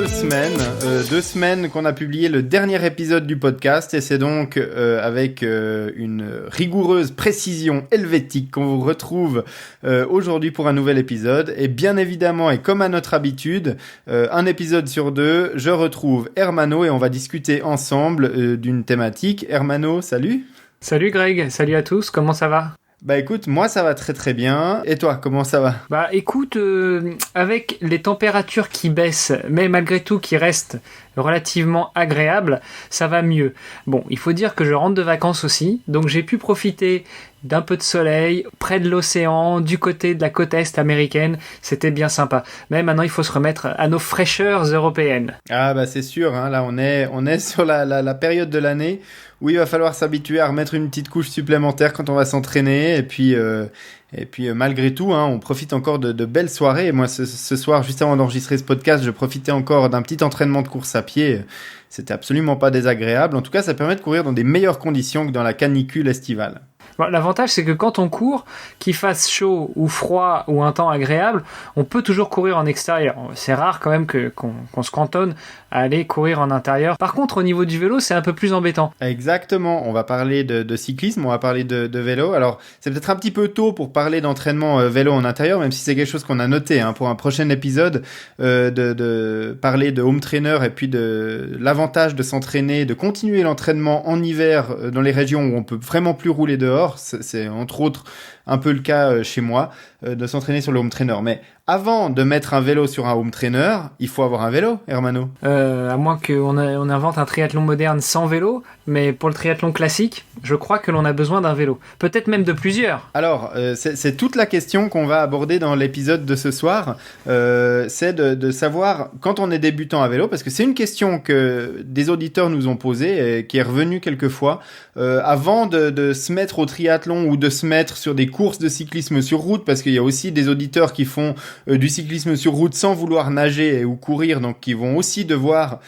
2 semaines qu'on a publié le dernier épisode du podcast et c'est donc avec une rigoureuse précision helvétique qu'on vous retrouve aujourd'hui pour un nouvel épisode. Et bien évidemment, et comme à notre habitude, un épisode sur 2, je retrouve Hermano et on va discuter ensemble d'une thématique. Hermano, salut. Salut Greg, salut à tous, comment ça va ? Bah écoute, moi ça va très très bien. Et toi, comment ça va ? Bah écoute, avec les températures qui baissent, mais malgré tout qui restent relativement agréables, ça va mieux. Bon, il faut dire que je rentre de vacances aussi, donc j'ai pu profiter d'un peu de soleil, près de l'océan, du côté de la côte est américaine, c'était bien sympa. Mais maintenant il faut se remettre à nos fraîcheurs européennes. Ah bah c'est sûr, hein, là on est sur la période de l'année où il va falloir s'habituer à remettre une petite couche supplémentaire quand on va s'entraîner et puis malgré tout, hein, on profite encore de belles soirées. Et moi ce soir, juste avant d'enregistrer ce podcast, je profitais encore d'un petit entraînement de course à pied. C'était absolument pas désagréable. En tout cas, ça permet de courir dans des meilleures conditions que dans la canicule estivale. Bon, l'avantage, c'est que quand on court, qu'il fasse chaud ou froid ou un temps agréable, on peut toujours courir en extérieur. C'est rare quand même qu'on se cantonne à aller courir en intérieur. Par contre, au niveau du vélo, c'est un peu plus embêtant. Exactement. On va parler de cyclisme, on va parler de vélo. Alors, c'est peut-être un petit peu tôt pour parler d'entraînement vélo en intérieur, même si c'est quelque chose qu'on a noté pour un prochain épisode, de parler de home trainer et puis de l'avantage de s'entraîner, de continuer l'entraînement en hiver dans les régions où on peut vraiment plus rouler dehors. C'est entre autres un peu le cas chez moi, de s'entraîner sur le home trainer. Mais avant de mettre un vélo sur un home trainer, il faut avoir un vélo, Hermano. À moins qu'on invente un triathlon moderne sans vélo, mais pour le triathlon classique, je crois que l'on a besoin d'un vélo. Peut-être même de plusieurs. Alors, c'est toute la question qu'on va aborder dans l'épisode de ce soir. C'est de savoir, quand on est débutant à vélo, parce que c'est une question que des auditeurs nous ont posée et qui est revenue quelques fois, avant de se mettre au triathlon ou de se mettre sur des courses de cyclisme sur route, parce qu'il y a aussi des auditeurs qui font du cyclisme sur route sans vouloir nager ou courir, donc qui vont aussi devoir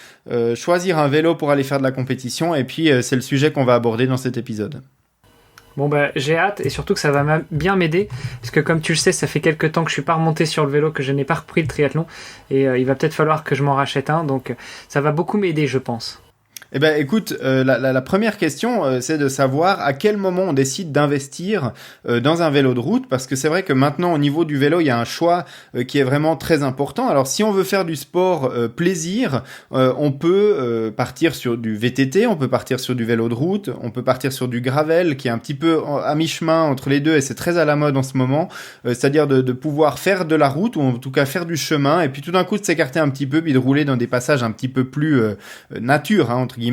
choisir un vélo pour aller faire de la compétition. Et puis c'est le sujet qu'on va aborder dans cet épisode. Bon bah j'ai hâte et surtout que ça va bien m'aider parce que comme tu le sais, ça fait quelques temps que je suis pas remonté sur le vélo, que je n'ai pas repris le triathlon et il va peut-être falloir que je m'en rachète un, donc ça va beaucoup m'aider, je pense. Eh ben, écoute, la première question, c'est de savoir à quel moment on décide d'investir dans un vélo de route, parce que c'est vrai que maintenant, au niveau du vélo, il y a un choix qui est vraiment très important. Alors, si on veut faire du sport plaisir, on peut partir sur du VTT, on peut partir sur du vélo de route, on peut partir sur du gravel, qui est un petit peu à mi-chemin entre les deux, et c'est très à la mode en ce moment, c'est-à-dire de pouvoir faire de la route, ou en tout cas faire du chemin, et puis tout d'un coup de s'écarter un petit peu, puis de rouler dans des passages un petit peu plus nature, entre guillemets.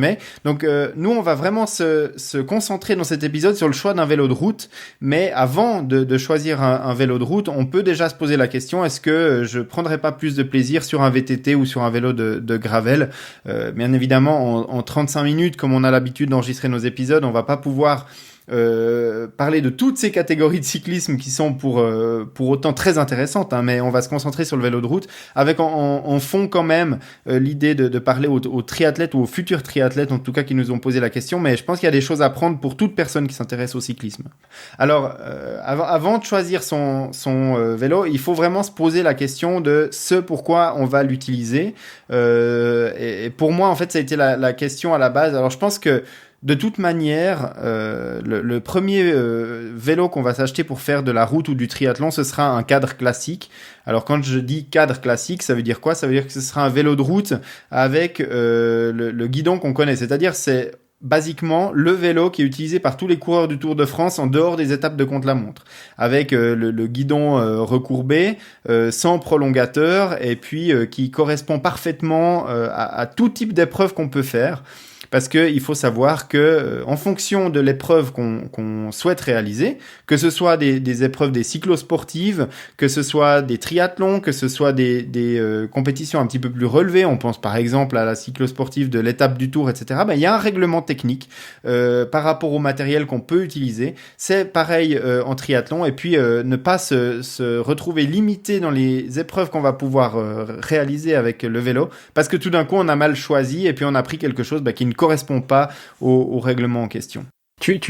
Donc nous on va vraiment se concentrer dans cet épisode sur le choix d'un vélo de route, mais avant de choisir un vélo de route, on peut déjà se poser la question, est-ce que je prendrais pas plus de plaisir sur un VTT ou sur un vélo de gravel? Bien évidemment en 35 minutes, comme on a l'habitude d'enregistrer nos épisodes, on va pas pouvoir parler de toutes ces catégories de cyclisme qui sont pour autant très intéressantes, mais on va se concentrer sur le vélo de route avec en fond quand même l'idée de parler aux triathlètes ou aux futurs triathlètes en tout cas qui nous ont posé la question, mais je pense qu'il y a des choses à prendre pour toute personne qui s'intéresse au cyclisme. Alors avant de choisir son vélo, il faut vraiment se poser la question de ce pourquoi on va l'utiliser, et pour moi en fait ça a été la question à la base. Alors je pense que de toute manière, le premier vélo qu'on va s'acheter pour faire de la route ou du triathlon, ce sera un cadre classique. Alors quand je dis cadre classique, ça veut dire quoi ? Ça veut dire que ce sera un vélo de route avec le guidon qu'on connaît. C'est-à-dire c'est basiquement le vélo qui est utilisé par tous les coureurs du Tour de France en dehors des étapes de contre-la-montre, avec le guidon recourbé, sans prolongateur, et puis qui correspond parfaitement à tout type d'épreuve qu'on peut faire. Parce que il faut savoir que en fonction de l'épreuve qu'on souhaite réaliser, que ce soit des épreuves des cyclosportives, que ce soit des triathlons, que ce soit des compétitions un petit peu plus relevées, on pense par exemple à la cyclosportive de l'étape du Tour, etc. Il y a un règlement technique par rapport au matériel qu'on peut utiliser. C'est pareil en triathlon, et puis ne pas se retrouver limité dans les épreuves qu'on va pouvoir réaliser avec le vélo, parce que tout d'un coup on a mal choisi et puis on a pris quelque chose qui ne correspond pas au règlement en question.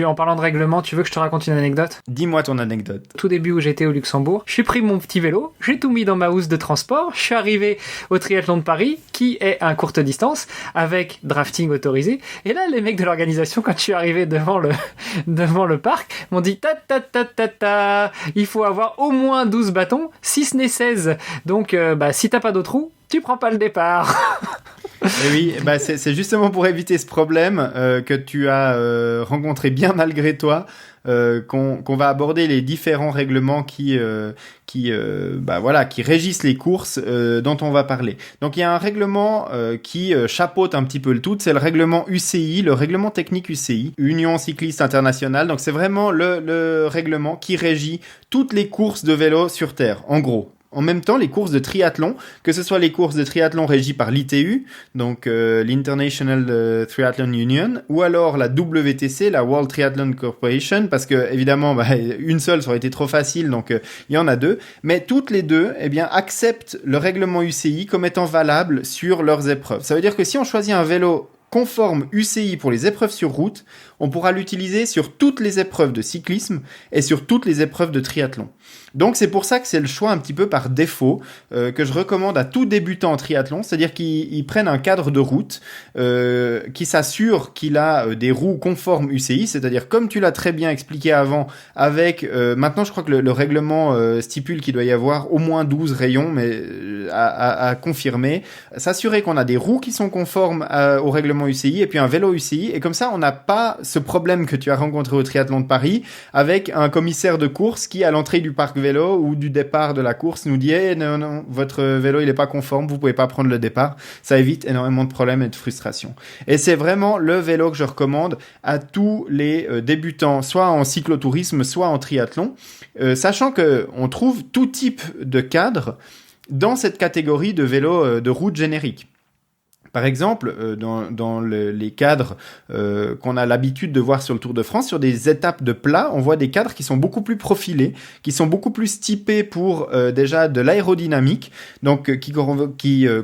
En parlant de règlement, tu veux que je te raconte une anecdote ? Dis-moi ton anecdote. Tout début où j'étais au Luxembourg, j'ai pris mon petit vélo, j'ai tout mis dans ma housse de transport, je suis arrivé au triathlon de Paris, qui est à courte distance, avec drafting autorisé. Et là, les mecs de l'organisation, quand je suis arrivé devant le parc, m'ont dit ta, il faut avoir au moins 12 bâtons, si ce n'est 16. Donc, si t'as pas d'autres roues, tu prends pas le départ. Et oui, c'est justement pour éviter ce problème que tu as rencontré bien malgré toi qu'on va aborder les différents règlements qui régissent les courses dont on va parler. Donc il y a un règlement qui chapeaute un petit peu le tout, c'est le règlement UCI, le règlement technique UCI, Union cycliste internationale. Donc c'est vraiment le règlement qui régit toutes les courses de vélo sur Terre, en gros. En même temps, les courses de triathlon, que ce soit les courses de triathlon régies par l'ITU, donc l'International Triathlon Union, ou alors la WTC, la World Triathlon Corporation, parce que évidemment, une seule ça aurait été trop facile, donc il y en a deux. Mais toutes les deux, acceptent le règlement UCI comme étant valable sur leurs épreuves. Ça veut dire que si on choisit un vélo conforme UCI pour les épreuves sur route, on pourra l'utiliser sur toutes les épreuves de cyclisme et sur toutes les épreuves de triathlon. Donc c'est pour ça que c'est le choix un petit peu par défaut que je recommande à tout débutant en triathlon, c'est-à-dire qu'ils prennent un cadre de route qui s'assure qu'il a des roues conformes UCI, c'est-à-dire comme tu l'as très bien expliqué avant, avec maintenant je crois que le règlement stipule qu'il doit y avoir au moins 12 rayons, mais à confirmer, s'assurer qu'on a des roues qui sont conformes au règlement UCI et puis un vélo UCI, et comme ça on n'a pas ce problème que tu as rencontré au triathlon de Paris avec un commissaire de course qui à l'entrée du parc vélo ou du départ de la course nous dit non, votre vélo il est pas conforme, vous pouvez pas prendre le départ. Ça évite énormément de problèmes et de frustration. Et c'est vraiment le vélo que je recommande à tous les débutants, soit en cyclotourisme, soit en triathlon, sachant que on trouve tout type de cadre dans cette catégorie de vélo de route générique. Par exemple, dans les cadres qu'on a l'habitude de voir sur le Tour de France, sur des étapes de plat, on voit des cadres qui sont beaucoup plus profilés, qui sont beaucoup plus typés pour déjà de l'aérodynamique, donc qui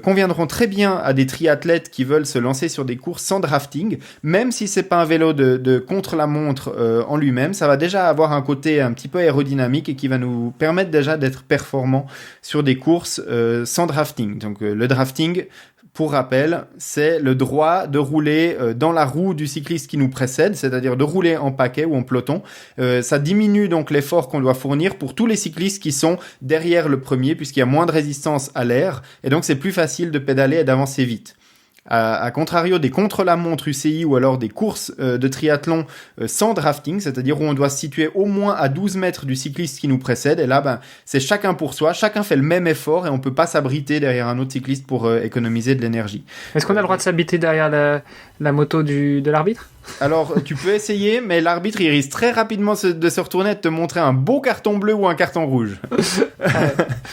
conviendront très bien à des triathlètes qui veulent se lancer sur des courses sans drafting, même si c'est pas un vélo de contre-la-montre en lui-même, ça va déjà avoir un côté un petit peu aérodynamique et qui va nous permettre déjà d'être performants sur des courses sans drafting. Donc le drafting, pour rappel, c'est le droit de rouler dans la roue du cycliste qui nous précède, c'est-à-dire de rouler en paquet ou en peloton. Ça diminue donc l'effort qu'on doit fournir pour tous les cyclistes qui sont derrière le premier, puisqu'il y a moins de résistance à l'air, et donc c'est plus facile de pédaler et d'avancer vite. À contrario des contre-la-montre UCI ou alors des courses de triathlon sans drafting, c'est-à-dire où on doit se situer au moins à 12 mètres du cycliste qui nous précède, et là c'est chacun pour soi, chacun fait le même effort et on peut pas s'abriter derrière un autre cycliste pour économiser de l'énergie. Est-ce qu'on a le droit de s'abriter derrière la moto de l'arbitre ? Alors, tu peux essayer, mais l'arbitre, il risque très rapidement de se retourner et de te montrer un beau carton bleu ou un carton rouge.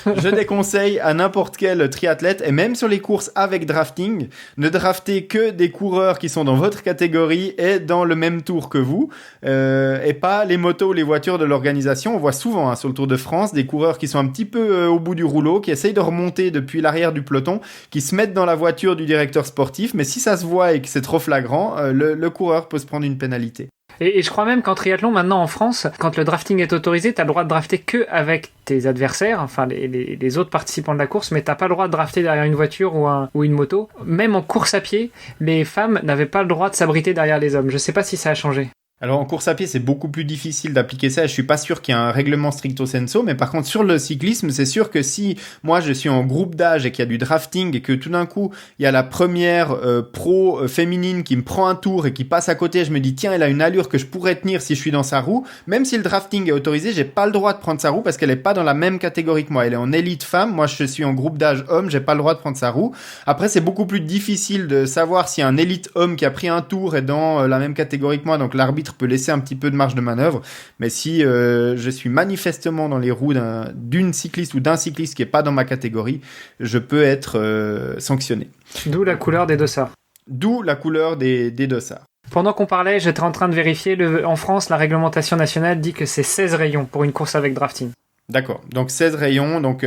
Je déconseille à n'importe quel triathlète, et même sur les courses avec drafting, ne draftez que des coureurs qui sont dans votre catégorie et dans le même tour que vous, et pas les motos ou les voitures de l'organisation. On voit souvent sur le Tour de France des coureurs qui sont un petit peu au bout du rouleau, qui essayent de remonter depuis l'arrière du peloton, qui se mettent dans la voiture du directeur sportif, mais si ça se voit et que c'est trop flagrant, le coureur peut se prendre une pénalité. Et je crois même qu'en triathlon, maintenant en France, quand le drafting est autorisé, t'as le droit de drafter que avec tes adversaires, enfin les autres participants de la course, mais t'as pas le droit de drafter derrière une voiture ou une moto. Même en course à pied, les femmes n'avaient pas le droit de s'abriter derrière les hommes. Je sais pas si ça a changé. Alors en course à pied, c'est beaucoup plus difficile d'appliquer ça. Je suis pas sûr qu'il y ait un règlement stricto sensu, mais par contre sur le cyclisme, c'est sûr que si moi je suis en groupe d'âge et qu'il y a du drafting et que tout d'un coup il y a la première pro féminine qui me prend un tour et qui passe à côté, je me dis tiens, elle a une allure que je pourrais tenir si je suis dans sa roue. Même si le drafting est autorisé, j'ai pas le droit de prendre sa roue parce qu'elle est pas dans la même catégorie que moi. Elle est en élite femme, moi je suis en groupe d'âge homme, j'ai pas le droit de prendre sa roue. Après c'est beaucoup plus difficile de savoir si un élite homme qui a pris un tour est dans la même catégorie que moi, donc l'arbitre peut laisser un petit peu de marge de manœuvre, mais si je suis manifestement dans les roues d'une cycliste ou d'un cycliste qui est pas dans ma catégorie, je peux être sanctionné. D'où la couleur des dossards. D'où la couleur des dossards. Pendant qu'on parlait, j'étais en train de vérifier, en France, la réglementation nationale dit que c'est 16 rayons pour une course avec drafting. D'accord. Donc 16 rayons. Donc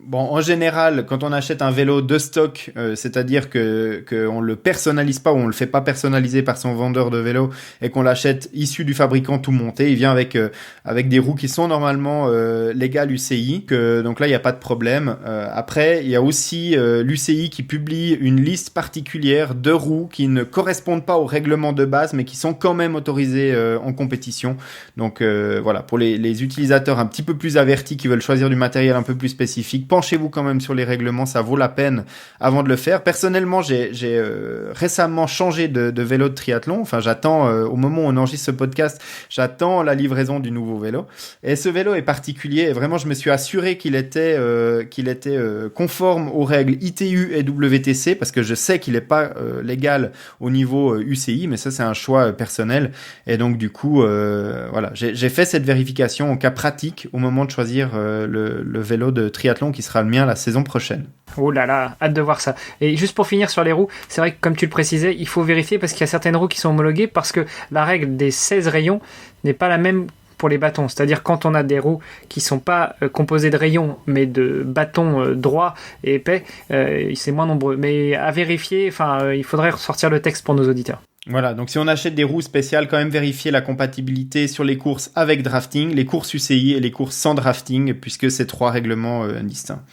bon, en général, quand on achète un vélo de stock, c'est-à-dire que on le personnalise pas ou on le fait pas personnaliser par son vendeur de vélo et qu'on l'achète issu du fabricant tout monté, il vient avec des roues qui sont normalement légales UCI. Donc là, il n'y a pas de problème. Après, il y a aussi l'UCI qui publie une liste particulière de roues qui ne correspondent pas au règlement de base, mais qui sont quand même autorisées en compétition. Donc voilà, pour les utilisateurs un petit peu plus avertis qui veulent choisir du matériel un peu plus spécifique, penchez-vous quand même sur les règlements, ça vaut la peine avant de le faire. Personnellement, j'ai récemment changé de vélo de triathlon. Enfin, j'attends, au moment où on enregistre ce podcast, j'attends la livraison du nouveau vélo. Et ce vélo est particulier. Et vraiment, je me suis assuré qu'il était conforme aux règles ITU et WTC, parce que je sais qu'il n'est pas légal au niveau UCI, mais ça, c'est un choix personnel. Et donc, du coup, voilà, j'ai fait cette vérification au cas pratique au moment de choisir le vélo de triathlon qui sera le mien la saison prochaine. Oh là là, hâte de voir ça. Et juste pour finir sur les roues, c'est vrai que comme tu le précisais, il faut vérifier parce qu'il y a certaines roues qui sont homologuées parce que la règle des 16 rayons n'est pas la même pour les bâtons. C'est-à-dire quand on a des roues qui sont pas composées de rayons mais de bâtons droits et épais, c'est moins nombreux. Mais à vérifier, il faudrait ressortir le texte pour nos auditeurs. Voilà, donc si on achète des roues spéciales, quand même vérifier la compatibilité sur les courses avec drafting, les courses UCI et les courses sans drafting, puisque c'est 3 règlements distincts.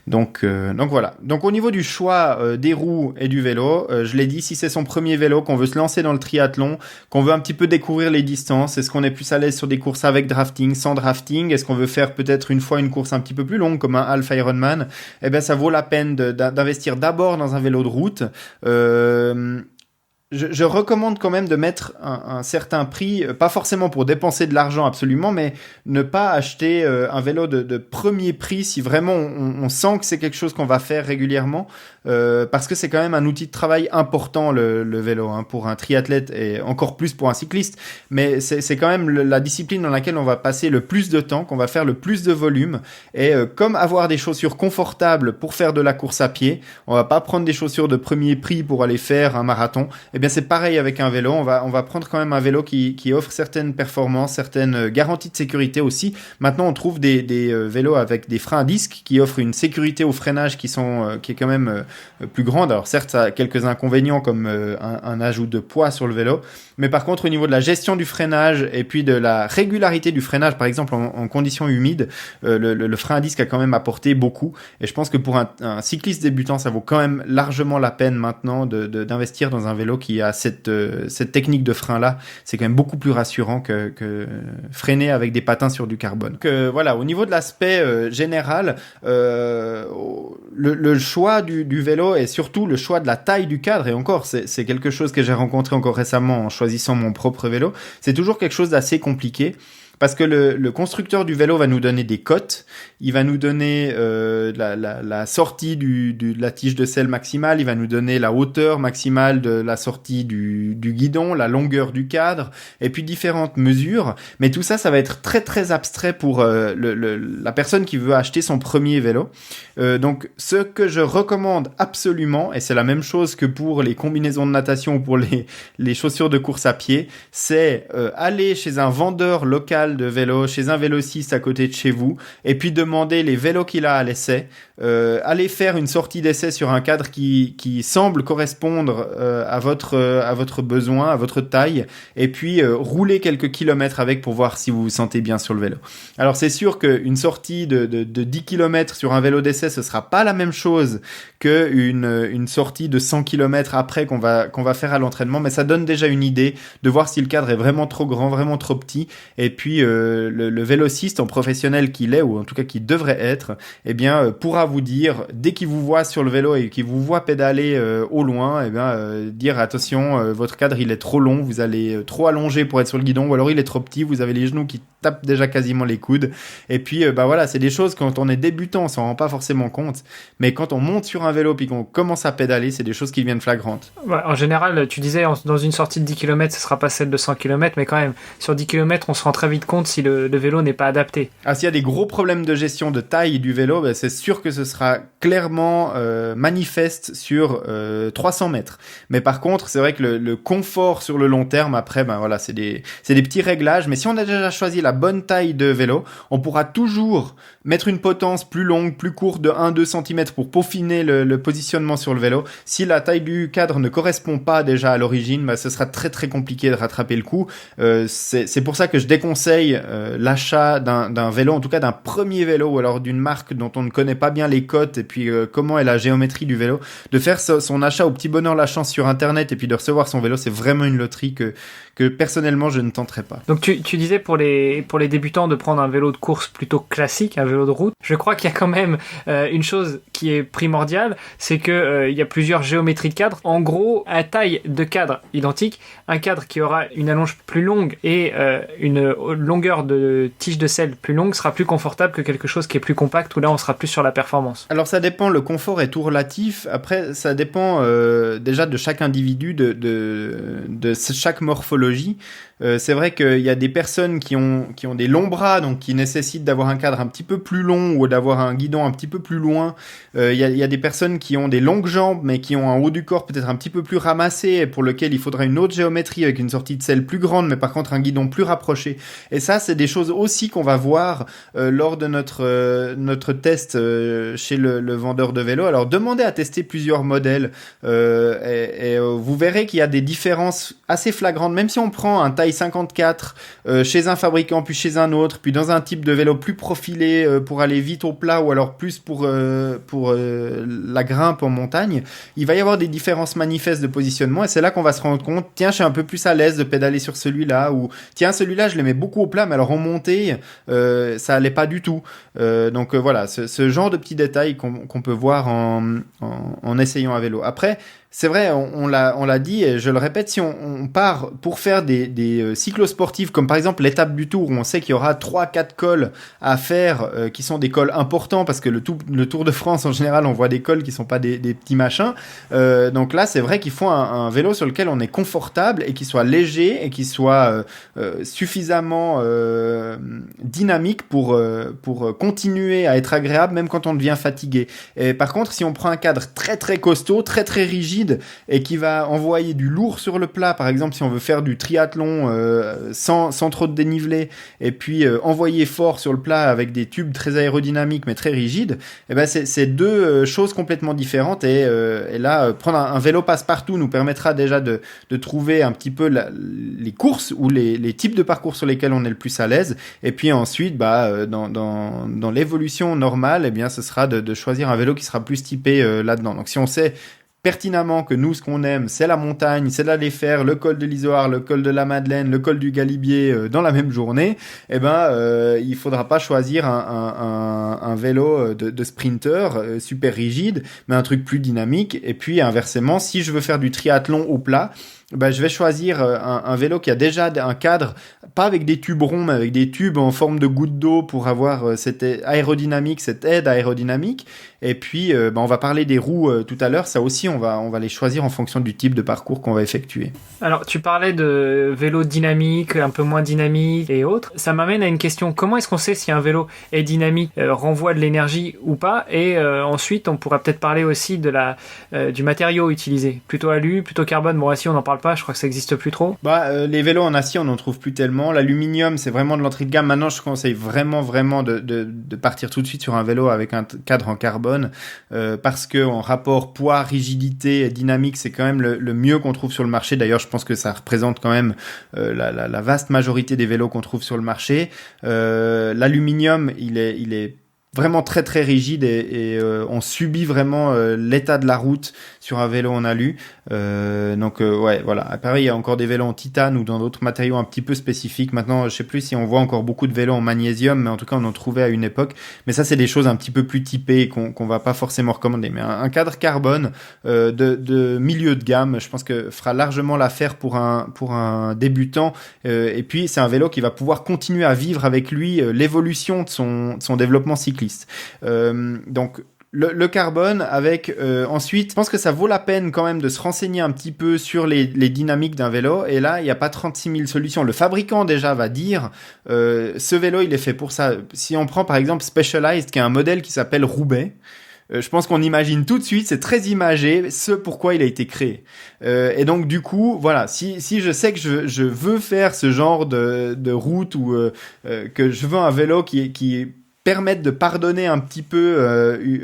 Donc voilà. Donc au niveau du choix des roues et du vélo, je l'ai dit, si c'est son premier vélo, qu'on veut se lancer dans le triathlon, qu'on veut un petit peu découvrir les distances, est-ce qu'on est plus à l'aise sur des courses avec drafting, sans drafting, est-ce qu'on veut faire peut-être une fois une course un petit peu plus longue, comme un half Ironman, eh ben ça vaut la peine d'investir d'abord dans un vélo de route. Je recommande quand même de mettre un certain prix, pas forcément pour dépenser de l'argent absolument, mais ne pas acheter un vélo de premier prix si vraiment on sent que c'est quelque chose qu'on va faire régulièrement, parce que c'est quand même un outil de travail important le vélo, hein, pour un triathlète et encore plus pour un cycliste, mais c'est quand même la discipline dans laquelle on va passer le plus de temps, qu'on va faire le plus de volume, et comme avoir des chaussures confortables pour faire de la course à pied, on va pas prendre des chaussures de premier prix pour aller faire un marathon. Eh bien, c'est pareil avec un vélo. On va prendre quand même un vélo qui offre certaines performances, certaines garanties de sécurité aussi. Maintenant, on trouve des vélos avec des freins à disque qui offrent une sécurité au freinage qui est quand même plus grande. Alors certes, ça a quelques inconvénients comme un ajout de poids sur le vélo, mais par contre, au niveau de la gestion du freinage et puis de la régularité du freinage, par exemple en conditions humides, le frein à disque a quand même apporté beaucoup. Et je pense que pour un cycliste débutant, ça vaut quand même largement la peine maintenant d'investir dans un vélo qui a cette technique de frein là. C'est quand même beaucoup plus rassurant que freiner avec des patins sur du carbone. Donc voilà, au niveau de l'aspect général, le choix du vélo et surtout le choix de la taille du cadre, et encore c'est quelque chose que j'ai rencontré encore récemment en choisissant mon propre vélo, c'est toujours quelque chose d'assez compliqué. Parce que le constructeur du vélo va nous donner des cotes, il va nous donner la sortie de la tige de selle maximale, il va nous donner la hauteur maximale de la sortie du guidon, la longueur du cadre, et puis différentes mesures. Mais tout ça, ça va être très très abstrait pour la personne qui veut acheter son premier vélo. Donc ce que je recommande absolument, et c'est la même chose que pour les combinaisons de natation ou pour les chaussures de course à pied, c'est aller chez un vendeur local de vélo, chez un vélociste à côté de chez vous, et puis demander les vélos qu'il a à l'essai, aller faire une sortie d'essai sur un cadre qui semble correspondre à votre besoin, à votre taille, et puis rouler quelques kilomètres avec pour voir si vous vous sentez bien sur le vélo. Alors c'est sûr qu'une sortie de 10 km sur un vélo d'essai, ce sera pas la même chose qu'une sortie de 100 km après qu'on va faire à l'entraînement, mais ça donne déjà une idée de voir si le cadre est vraiment trop grand, vraiment trop petit, et puis le vélociste en professionnel qu'il est, ou en tout cas qu'il devrait être, eh bien pourra vous dire, dès qu'il vous voit sur le vélo et qu'il vous voit pédaler au loin, eh bien dire attention, votre cadre il est trop long, vous allez trop allonger pour être sur le guidon, ou alors il est trop petit, vous avez les genoux qui tapent déjà quasiment les coudes. Et puis voilà, c'est des choses quand on est débutant, on s'en rend pas forcément compte, mais quand on monte sur un vélo puis qu'on commence à pédaler, c'est des choses qui deviennent flagrantes. Ouais, en général, tu disais dans une sortie de 10 km, ce sera pas celle de 100 km, mais quand même, sur 10 km, on se rend très vite de compte si le vélo n'est pas adapté. Ah, s'il y a des gros problèmes de gestion de taille du vélo, ben, c'est sûr que ce sera clairement manifeste sur 300 mètres. Mais par contre, c'est vrai que le confort sur le long terme, après, ben voilà, c'est des petits réglages. Mais si on a déjà choisi la bonne taille de vélo, on pourra toujours mettre une potence plus longue, plus courte de 1-2 cm pour peaufiner le positionnement sur le vélo. Si la taille du cadre ne correspond pas déjà à l'origine, ben, ce sera très très compliqué de rattraper le coup. C'est pour ça que je déconseille l'achat d'un vélo, en tout cas d'un premier vélo ou alors d'une marque dont on ne connaît pas bien les cotes et puis comment est la géométrie du vélo. De faire son achat au petit bonheur la chance sur internet et puis de recevoir son vélo, c'est vraiment une loterie que personnellement je ne tenterai pas. Donc tu disais pour les débutants de prendre un vélo de course plutôt classique, un vélo de route. Je crois qu'il y a quand même une chose qui est primordiale, c'est que il y a plusieurs géométries de cadre. En gros, à taille de cadre identique, un cadre qui aura une allonge plus longue et une longueur de tige de selle plus longue sera plus confortable que quelque chose qui est plus compact où là on sera plus sur la performance. Alors ça dépend, le confort est tout relatif. Après ça dépend déjà de chaque individu, de chaque morphologie. C'est vrai qu'il y a des personnes qui ont des longs bras, donc qui nécessitent d'avoir un cadre un petit peu plus long ou d'avoir un guidon un petit peu plus loin. Il y a des personnes qui ont des longues jambes, mais qui ont un haut du corps peut-être un petit peu plus ramassé, et pour lequel il faudrait une autre géométrie avec une sortie de selle plus grande, mais par contre un guidon plus rapproché. Et ça, c'est des choses aussi qu'on va voir lors de notre test chez le vendeur de vélo. Alors demandez à tester plusieurs modèles et vous verrez qu'il y a des différences assez flagrantes, même si on prend un taille 54 chez un fabricant puis chez un autre, puis dans un type de vélo plus profilé pour aller vite au plat ou alors plus pour la grimpe en montagne, il va y avoir des différences manifestes de positionnement et c'est là qu'on va se rendre compte, tiens, je suis un peu plus à l'aise de pédaler sur celui-là, ou tiens, celui-là je l'aimais beaucoup au plat mais alors en montée ça allait pas du tout. Donc voilà, ce genre de petits détails qu'on peut voir en essayant à vélo. Après, c'est vrai, on l'a dit et je le répète, si on part pour faire des cyclosportifs comme par exemple l'étape du Tour où on sait qu'il y aura 3-4 cols à faire qui sont des cols importants parce que le Tour de France en général on voit des cols qui sont pas des petits machins. Donc là c'est vrai qu'il faut un vélo sur lequel on est confortable et qui soit léger et qui soit suffisamment dynamique pour continuer à être agréable même quand on devient fatigué. Et par contre si on prend un cadre très très costaud, très très rigide et qui va envoyer du lourd sur le plat, par exemple si on veut faire du triathlon sans trop de dénivelé et puis envoyer fort sur le plat avec des tubes très aérodynamiques mais très rigides, et ben c'est deux choses complètement différentes et là prendre un vélo passe-partout nous permettra déjà de trouver un petit peu les courses ou les types de parcours sur lesquels on est le plus à l'aise et puis ensuite dans l'évolution normale, et bien ce sera de choisir un vélo qui sera plus typé là-dedans. Donc si on sait pertinemment que nous, ce qu'on aime, c'est la montagne, c'est d'aller faire le col de l'Izoard, le col de la Madeleine, le col du Galibier dans la même journée, eh ben, il faudra pas choisir un vélo de sprinter super rigide, mais un truc plus dynamique. Et puis, inversement, si je veux faire du triathlon au plat, ben, je vais choisir un vélo qui a déjà un cadre, pas avec des tubes ronds, mais avec des tubes en forme de goutte d'eau pour avoir cette aérodynamique, cette aide aérodynamique. Et puis, on va parler des roues tout à l'heure. Ça aussi, on va les choisir en fonction du type de parcours qu'on va effectuer. Alors, tu parlais de vélo dynamique, un peu moins dynamique et autres. Ça m'amène à une question. Comment est-ce qu'on sait si un vélo est dynamique, renvoie de l'énergie ou pas? Et ensuite, on pourra peut-être parler aussi de du matériau utilisé. Plutôt alu, plutôt carbone. Bon, acier, on n'en parle pas. Je crois que ça n'existe plus trop. Les vélos en acier, on n'en trouve plus tellement. L'aluminium, c'est vraiment de l'entrée de gamme. Maintenant, je conseille vraiment de partir tout de suite sur un vélo avec un cadre en carbone parce que en rapport poids, rigidité, dynamique, c'est quand même le mieux qu'on trouve sur le marché. D'ailleurs, je pense que ça représente quand même la vaste majorité des vélos qu'on trouve sur le marché. L'aluminium, il est vraiment très très rigide et on subit vraiment l'état de la route sur un vélo en alu. Ouais, voilà. Pareil, il y a encore des vélos en titane ou dans d'autres matériaux un petit peu spécifiques. Maintenant, je sais plus si on voit encore beaucoup de vélos en magnésium, mais en tout cas, on en trouvait à une époque. Mais ça, c'est des choses un petit peu plus typées qu'on va pas forcément recommander. Mais un cadre carbone de milieu de gamme, je pense que fera largement l'affaire pour un débutant. Et puis, c'est un vélo qui va pouvoir continuer à vivre avec lui l'évolution de son développement cycliste. Donc le carbone avec ensuite, je pense que ça vaut la peine quand même de se renseigner un petit peu sur les dynamiques d'un vélo. Et là, il n'y a pas 36 000 solutions. Le fabricant déjà va dire ce vélo, il est fait pour ça. Si on prend par exemple Specialized, qui est un modèle qui s'appelle Roubaix, je pense qu'on imagine tout de suite, c'est très imagé, ce pourquoi il a été créé. Et donc du coup, voilà, si je sais que je veux faire ce genre de route ou que je veux un vélo qui permettent de pardonner un petit peu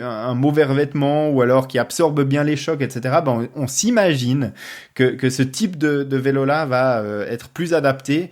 un mauvais revêtement ou alors qui absorbe bien les chocs, etc., ben on s'imagine que ce type de vélo-là va être plus adapté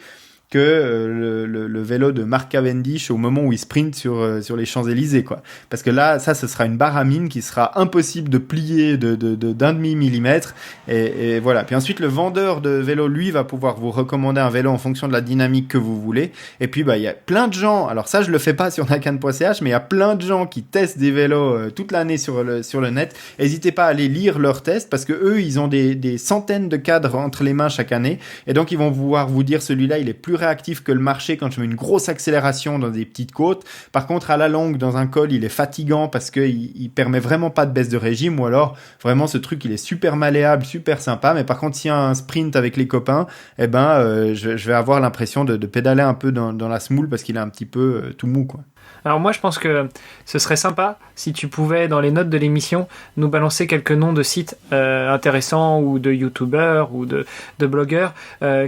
que le vélo de Mark Cavendish au moment où il sprint sur les Champs-Élysées, quoi. Parce que là, ce sera une barre à mine qui sera impossible de plier d'un demi-millimètre. Et voilà. Puis ensuite, le vendeur de vélo, lui, va pouvoir vous recommander un vélo en fonction de la dynamique que vous voulez. Et puis, bah, il y a plein de gens, alors ça, je le fais pas sur nakan.ch, mais il y a plein de gens qui testent des vélos toute l'année sur le net. N'hésitez pas à aller lire leurs tests parce que eux, ils ont des centaines de cadres entre les mains chaque année. Et donc, ils vont pouvoir vous dire celui-là, il est plus réactif que le marché quand je mets une grosse accélération dans des petites côtes. Par contre, à la longue, dans un col, il est fatigant parce qu'il permet vraiment pas de baisse de régime, ou alors vraiment ce truc, il est super malléable, super sympa. Mais par contre, s'il y a un sprint avec les copains, eh ben, je vais avoir l'impression de pédaler un peu dans la semoule parce qu'il est un petit peu tout mou, quoi. Alors moi je pense que ce serait sympa si tu pouvais dans les notes de l'émission nous balancer quelques noms de sites intéressants ou de youtubeurs ou de blogueurs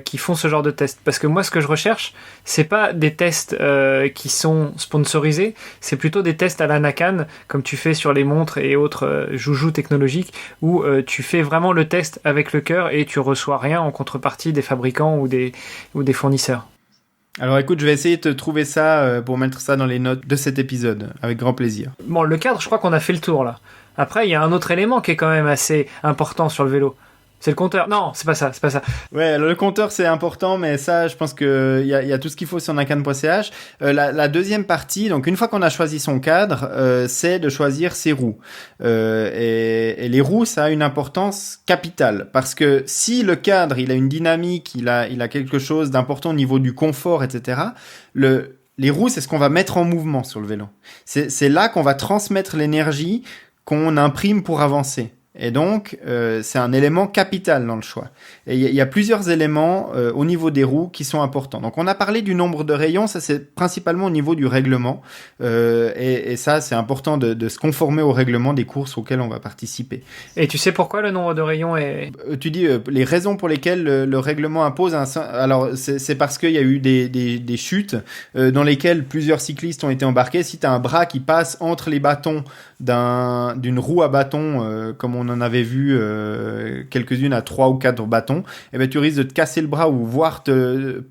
qui font ce genre de tests. Parce que moi ce que je recherche c'est pas des tests qui sont sponsorisés, c'est plutôt des tests à la Nakan comme tu fais sur les montres et autres joujoux technologiques où tu fais vraiment le test avec le cœur et tu reçois rien en contrepartie des fabricants ou des fournisseurs. Alors écoute, je vais essayer de te trouver ça pour mettre ça dans les notes de cet épisode, avec grand plaisir. Bon, le cadre, je crois qu'on a fait le tour là. Après, il y a un autre élément qui est quand même assez important sur le vélo. C'est le compteur. Non, c'est pas ça. Ouais, alors le compteur c'est important, mais ça, je pense que il y a tout ce qu'il faut sur nakan.ch. La deuxième partie, donc une fois qu'on a choisi son cadre, c'est de choisir ses roues. Et les roues, ça a une importance capitale parce que si le cadre, il a une dynamique, il a quelque chose d'important au niveau du confort, etc. Les roues, c'est ce qu'on va mettre en mouvement sur le vélo. C'est là qu'on va transmettre l'énergie qu'on imprime pour avancer. Et donc, c'est un élément capital dans le choix. Et il y a plusieurs éléments au niveau des roues qui sont importants. Donc, on a parlé du nombre de rayons, ça c'est principalement au niveau du règlement. Et ça, c'est important de se conformer au règlement des courses auxquelles on va participer. Et tu sais pourquoi le nombre de rayons est... Tu dis les raisons pour lesquelles le règlement impose un... Alors, c'est parce qu'il y a eu des chutes dans lesquelles plusieurs cyclistes ont été embarqués. Si tu as un bras qui passe entre les bâtons d'une roue à bâton, comme on en avait vu quelques-unes à 3 ou 4 bâtons, et ben tu risques de te casser le bras ou voire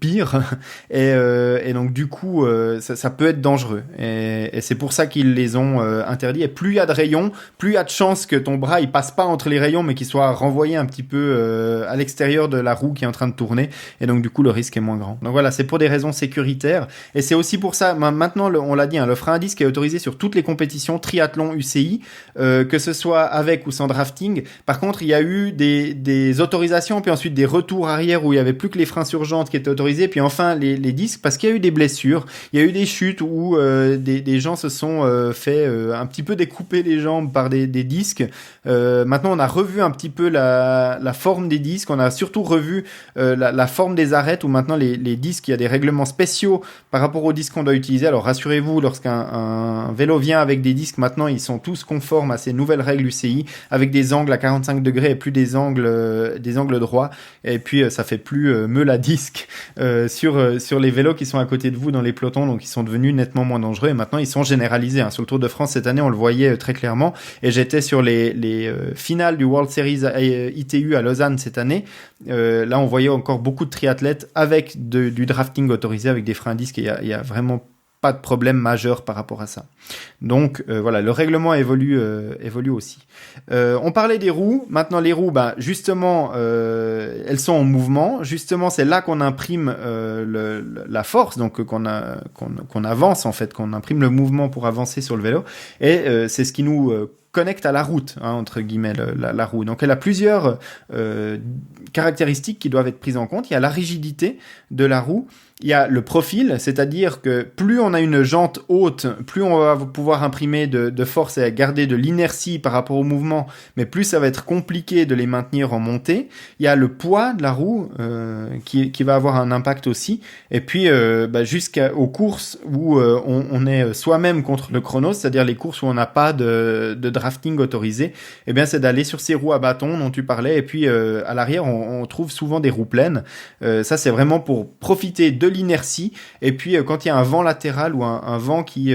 pire. Et donc du coup, ça peut être dangereux. Et c'est pour ça qu'ils les ont interdits. Et plus il y a de rayons, plus il y a de chances que ton bras il passe pas entre les rayons, mais qu'il soit renvoyé un petit peu à l'extérieur de la roue qui est en train de tourner. Et donc du coup, le risque est moins grand. Donc voilà, c'est pour des raisons sécuritaires. Et c'est aussi pour ça, maintenant, on l'a dit, le frein à disque est autorisé sur toutes les compétitions, triathlon, UCI, que ce soit avec ou sans drafting. Par contre, il y a eu des autorisations, puis ensuite des retours arrière où il y avait plus que les freins sur jantes qui étaient autorisés, puis enfin les disques, parce qu'il y a eu des blessures, il y a eu des chutes où des gens se sont fait un petit peu découper les jambes par des disques. Maintenant, on a revu un petit peu la forme des disques, on a surtout revu la forme des arêtes, où maintenant les disques, il y a des règlements spéciaux par rapport aux disques qu'on doit utiliser. Alors rassurez-vous, lorsqu'un vélo vient avec des disques, maintenant ils sont tous conformes à ces nouvelles règles UCI, avec des angles à 45 degrés et plus des angles droits. Et puis ça fait plus meule à disque sur les vélos qui sont à côté de vous dans les pelotons, donc ils sont devenus nettement moins dangereux. Et maintenant ils sont généralisés. Sur le Tour de France cette année, on le voyait très clairement. Et j'étais sur les finales du World Series ITU à Lausanne cette année. Là, on voyait encore beaucoup de triathlètes avec du drafting autorisé, avec des freins à disque. Et il y a vraiment pas de problème majeur par rapport à ça. Donc voilà, le règlement évolue aussi. On parlait des roues. Maintenant les roues, justement, elles sont en mouvement. Justement, c'est là qu'on imprime la force, donc qu'on avance en fait, qu'on imprime le mouvement pour avancer sur le vélo. Et c'est ce qui nous connecte à la route, entre guillemets, la roue. Donc elle a plusieurs caractéristiques qui doivent être prises en compte. Il y a la rigidité de la roue. Il y a le profil, c'est-à-dire que plus on a une jante haute, plus on va pouvoir imprimer de force et garder de l'inertie par rapport au mouvement, mais plus ça va être compliqué de les maintenir en montée. Il y a le poids de la roue qui va avoir un impact aussi. Et puis jusqu'aux courses où on est soi-même contre le chrono, c'est-à-dire les courses où on n'a pas de drafting autorisé, eh bien c'est d'aller sur ces roues à bâton dont tu parlais. Et puis à l'arrière, on trouve souvent des roues pleines. Ça c'est vraiment pour profiter de l'inertie, et puis quand il y a un vent latéral ou un vent qui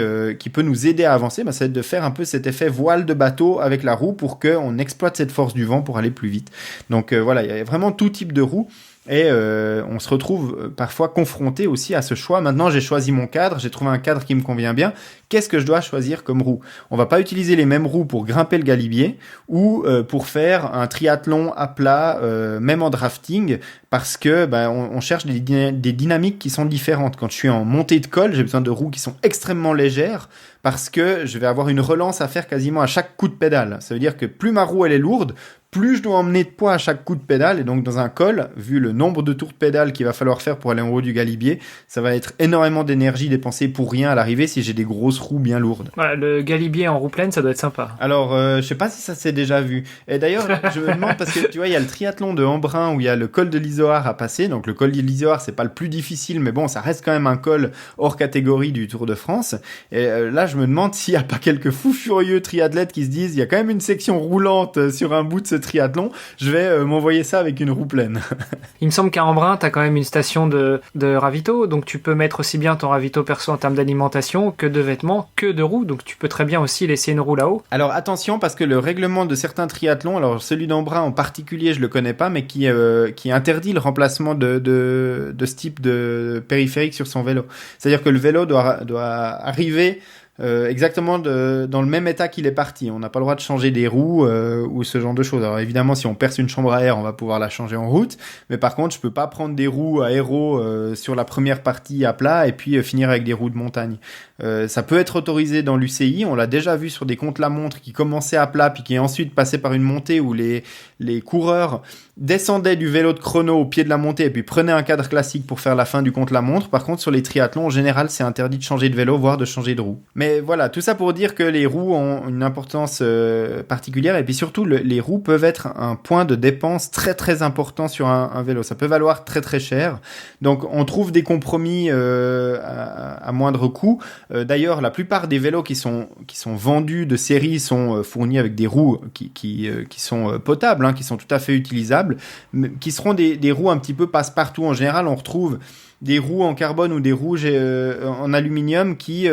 peut nous aider à avancer, ça va être de faire un peu cet effet voile de bateau avec la roue pour qu'on exploite cette force du vent pour aller plus vite. Donc voilà, il y a vraiment tout type de roue. Et on se retrouve parfois confronté aussi à ce choix. Maintenant, j'ai choisi mon cadre, j'ai trouvé un cadre qui me convient bien. Qu'est-ce que je dois choisir comme roue ? On va pas utiliser les mêmes roues pour grimper le galibier ou pour faire un triathlon à plat, même en drafting, parce que on cherche des dynamiques qui sont différentes. Quand je suis en montée de col, j'ai besoin de roues qui sont extrêmement légères, parce que je vais avoir une relance à faire quasiment à chaque coup de pédale. Ça veut dire que plus ma roue elle est lourde, plus je dois emmener de poids à chaque coup de pédale, et donc dans un col, vu le nombre de tours de pédale qu'il va falloir faire pour aller en haut du galibier, ça va être énormément d'énergie dépensée pour rien à l'arrivée si j'ai des grosses roues bien lourdes. Voilà, le galibier en roue pleine, ça doit être sympa. Alors, je sais pas si ça s'est déjà vu. Et d'ailleurs, je me demande, parce que tu vois, il y a le triathlon de Embrun où il y a le col de l'Izoard à passer. Donc le col de l'Izoard, c'est pas le plus difficile, mais bon, ça reste quand même un col hors catégorie du Tour de France. Et là, je me demande s'il y a pas quelques fous furieux triathlètes qui se disent, il y a quand même une section roulante sur un bout de ce triathlon, je vais m'envoyer ça avec une roue pleine. Il me semble qu'à Embrun, t'as quand même une station de ravito, donc tu peux mettre aussi bien ton ravito perso en termes d'alimentation que de vêtements, que de roues, donc tu peux très bien aussi laisser une roue là-haut. Alors attention, parce que le règlement de certains triathlons, alors celui d'Embrun en particulier, je le connais pas, mais qui interdit le remplacement de ce type de périphérique sur son vélo. C'est-à-dire que le vélo doit arriver exactement dans le même état qu'il est parti. On n'a pas le droit de changer des roues ou ce genre de choses. Alors évidemment, si on perce une chambre à air, on va pouvoir la changer en route. Mais par contre, je peux pas prendre des roues aéro sur la première partie à plat et puis finir avec des roues de montagne. Ça peut être autorisé dans l'UCI. On l'a déjà vu sur des contre-la-montre qui commençaient à plat puis qui ensuite passaient par une montée où les coureurs descendaient du vélo de chrono au pied de la montée et puis prenaient un cadre classique pour faire la fin du contre-la-montre. Par contre, sur les triathlons, en général, c'est interdit de changer de vélo, voire de changer de roue. Mais voilà, tout ça pour dire que les roues ont une importance particulière, et puis surtout, les roues peuvent être un point de dépense très très important sur un vélo. Ça peut valoir très très cher. Donc, on trouve des compromis à moindre coût. D'ailleurs, la plupart des vélos qui sont vendus de série sont fournis avec des roues qui sont potables, qui sont tout à fait utilisables, mais qui seront des roues un petit peu passe-partout. En général, on retrouve des roues en carbone ou des roues en aluminium qui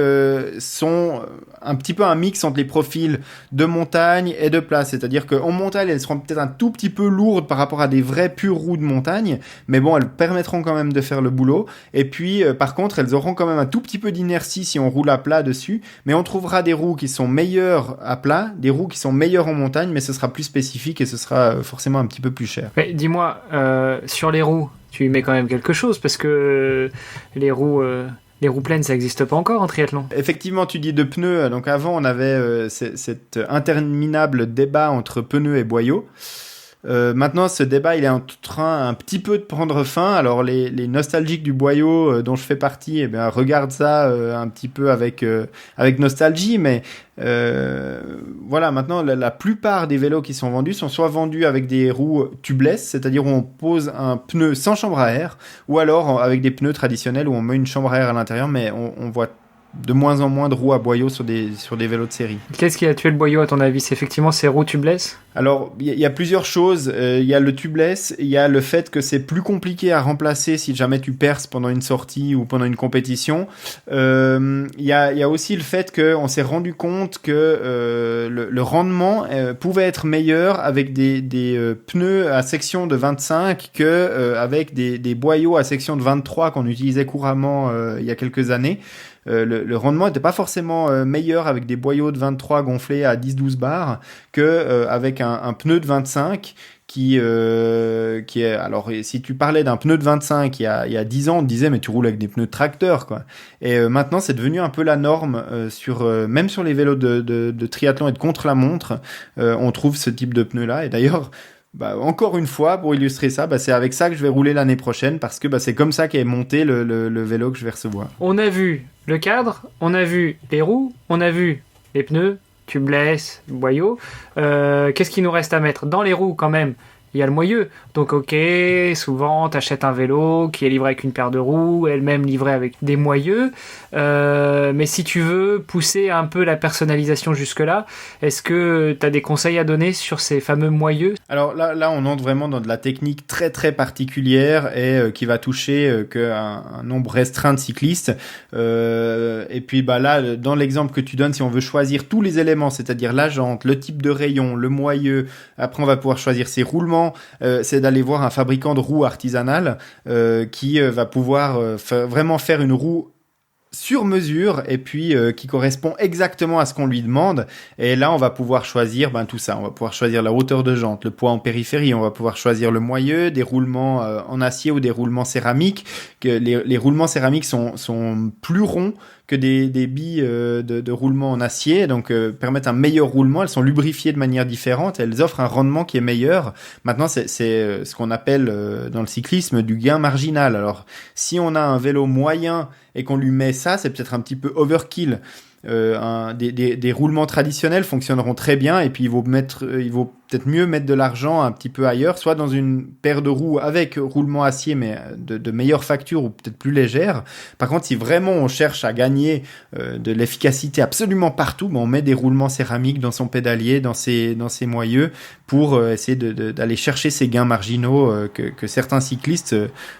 sont un petit peu un mix entre les profils de montagne et de plat. C'est-à-dire qu'en montagne, elles seront peut-être un tout petit peu lourdes par rapport à des vraies pures roues de montagne, mais bon, elles permettront quand même de faire le boulot. Et puis, par contre, elles auront quand même un tout petit peu d'inertie si on roule à plat dessus, mais on trouvera des roues qui sont meilleures à plat, des roues qui sont meilleures en montagne, mais ce sera plus spécifique et ce sera forcément un petit peu plus cher. Mais dis-moi, sur les roues, tu y mets quand même quelque chose, parce que les roues pleines, ça n'existe pas encore en triathlon. Effectivement, tu dis de pneus. Donc avant, on avait cet interminable débat entre pneus et boyaux. Maintenant, ce débat, il est en train un petit peu de prendre fin. Alors, les nostalgiques du boyau dont je fais partie, eh bien, regardent ça un petit peu avec nostalgie. Mais voilà, maintenant, la plupart des vélos qui sont vendus sont soit vendus avec des roues tubeless, c'est-à-dire où on pose un pneu sans chambre à air, ou alors avec des pneus traditionnels où on met une chambre à air à l'intérieur, mais on voit de moins en moins de roues à boyau sur des vélos de série. Qu'est-ce qui a tué le boyau à ton avis ? C'est effectivement ces roues tubeless ? Alors, il y a plusieurs choses. Il y a le tubeless, il y a le fait que c'est plus compliqué à remplacer si jamais tu perces pendant une sortie ou pendant une compétition. Il y a aussi le fait qu'on s'est rendu compte que le rendement pouvait être meilleur avec des pneus à section de 25 que avec des boyaux à section de 23 qu'on utilisait couramment il y a quelques années. Le rendement n'était pas forcément meilleur avec des boyaux de 23 gonflés à 10-12 bars que avec un pneu de 25 qui est... Alors, si tu parlais d'un pneu de 25 il y a 10 ans, on te disait, mais tu roules avec des pneus de tracteur, quoi. Et maintenant, c'est devenu un peu la norme même sur les vélos de triathlon et de contre-la-montre, on trouve ce type de pneus-là. Et d'ailleurs, encore une fois, pour illustrer ça, c'est avec ça que je vais rouler l'année prochaine parce que c'est comme ça qu'est monté le vélo que je vais recevoir. On a vu le cadre, on a vu les roues, on a vu les pneus, tubeless, boyau. Qu'est-ce qu'il nous reste à mettre? Dans les roues, quand même, il y a le moyeu. Donc, ok, souvent, t'achètes un vélo qui est livré avec une paire de roues, elle-même livrée avec des moyeux. Mais si tu veux pousser un peu la personnalisation jusque-là, est-ce que t'as des conseils à donner sur ces fameux moyeux? Alors là, on entre vraiment dans de la technique très très particulière et qui va toucher qu'un nombre restreint de cyclistes. Et puis là, dans l'exemple que tu donnes, si on veut choisir tous les éléments, c'est-à-dire la jante, le type de rayon, le moyeu, après on va pouvoir choisir ses roulements. C'est d'aller voir un fabricant de roues artisanales qui va pouvoir vraiment faire une roue sur mesure et puis qui correspond exactement à ce qu'on lui demande. Et là, on va pouvoir choisir tout ça. On va pouvoir choisir la hauteur de jante, le poids en périphérie. On va pouvoir choisir le moyeu, des roulements en acier ou des roulements céramiques. Que les roulements céramiques sont plus ronds que des billes de roulement en acier, donc permettent un meilleur roulement. Elles sont lubrifiées de manière différente, elles offrent un rendement qui est meilleur. Maintenant, c'est ce qu'on appelle dans le cyclisme du gain marginal. Alors, si on a un vélo moyen et qu'on lui met ça, c'est peut-être un petit peu overkill. Des roulements traditionnels fonctionneront très bien, et puis il vaut peut-être mieux mettre de l'argent un petit peu ailleurs, soit dans une paire de roues avec roulement acier mais de meilleure facture ou peut-être plus légère. Par contre, si vraiment on cherche à gagner de l'efficacité absolument partout, on met des roulements céramiques dans son pédalier, dans ses moyeux, pour essayer d'aller chercher ces gains marginaux que certains cyclistes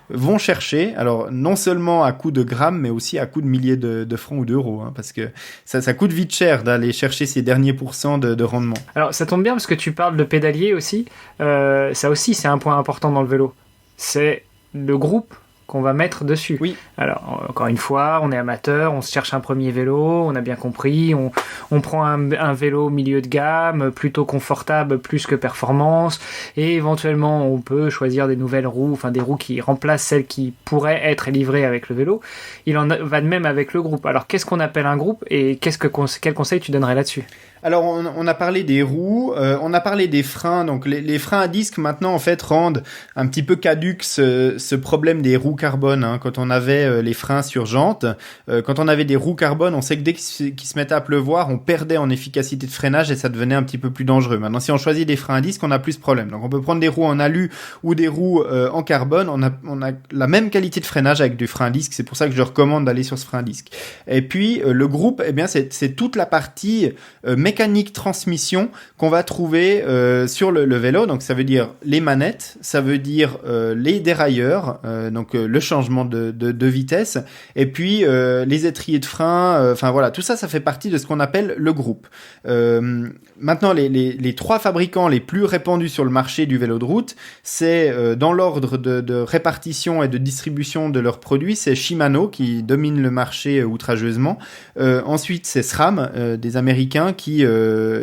vont chercher. Alors non seulement à coût de grammes, mais aussi à coût de milliers de francs ou d'euros, parce que ça coûte vite cher d'aller chercher ces derniers pourcents de rendement. Alors ça tombe bien parce que tu parles de pédalier aussi. Ça aussi, c'est un point important dans le vélo. C'est le groupe qu'on va mettre dessus. Oui. Alors, encore une fois, on est amateur, on se cherche un premier vélo, on a bien compris, on prend un vélo milieu de gamme, plutôt confortable, plus que performance, et éventuellement, on peut choisir des nouvelles roues, des roues qui remplacent celles qui pourraient être livrées avec le vélo. Il en va de même avec le groupe. Alors, qu'est-ce qu'on appelle un groupe, et quel conseil tu donnerais là-dessus? Alors, on a parlé des roues, on a parlé des freins. Donc, les freins à disque, maintenant, en fait, rendent un petit peu caduque ce problème des roues carbone. Quand on avait les freins sur jante, quand on avait des roues carbone, on sait que dès qu'il se mettait à pleuvoir, on perdait en efficacité de freinage et ça devenait un petit peu plus dangereux. Maintenant, si on choisit des freins à disque, on a plus de problème. Donc, on peut prendre des roues en alu ou des roues en carbone. On a la même qualité de freinage avec du frein à disque. C'est pour ça que je recommande d'aller sur ce frein à disque. Et puis, le groupe, c'est toute la partie mécanique transmission qu'on va trouver sur le vélo. Donc ça veut dire les manettes, ça veut dire les dérailleurs, donc le changement de vitesse, et puis les étriers de frein. Voilà, tout ça fait partie de ce qu'on appelle le groupe. Maintenant, les trois fabricants les plus répandus sur le marché du vélo de route, c'est dans l'ordre de répartition et de distribution de leurs produits, c'est Shimano qui domine le marché outrageusement. Ensuite, c'est SRAM, des Américains qui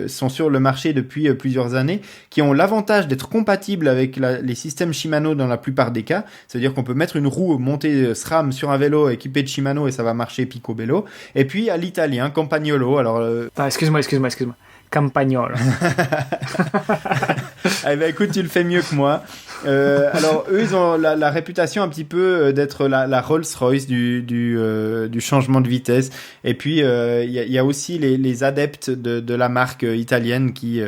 sont sur le marché depuis plusieurs années, qui ont l'avantage d'être compatibles avec les systèmes Shimano dans la plupart des cas. C'est-à-dire qu'on peut mettre une roue montée SRAM sur un vélo équipé de Shimano et ça va marcher picobello. Et puis à l'italien, Campagnolo. Alors, Excuse-moi. Campagnolo. Eh ben écoute, tu le fais mieux que moi. Alors eux, ils ont la réputation un petit peu d'être la Rolls-Royce du changement de vitesse. Et puis il y a aussi les adeptes de la marque italienne qui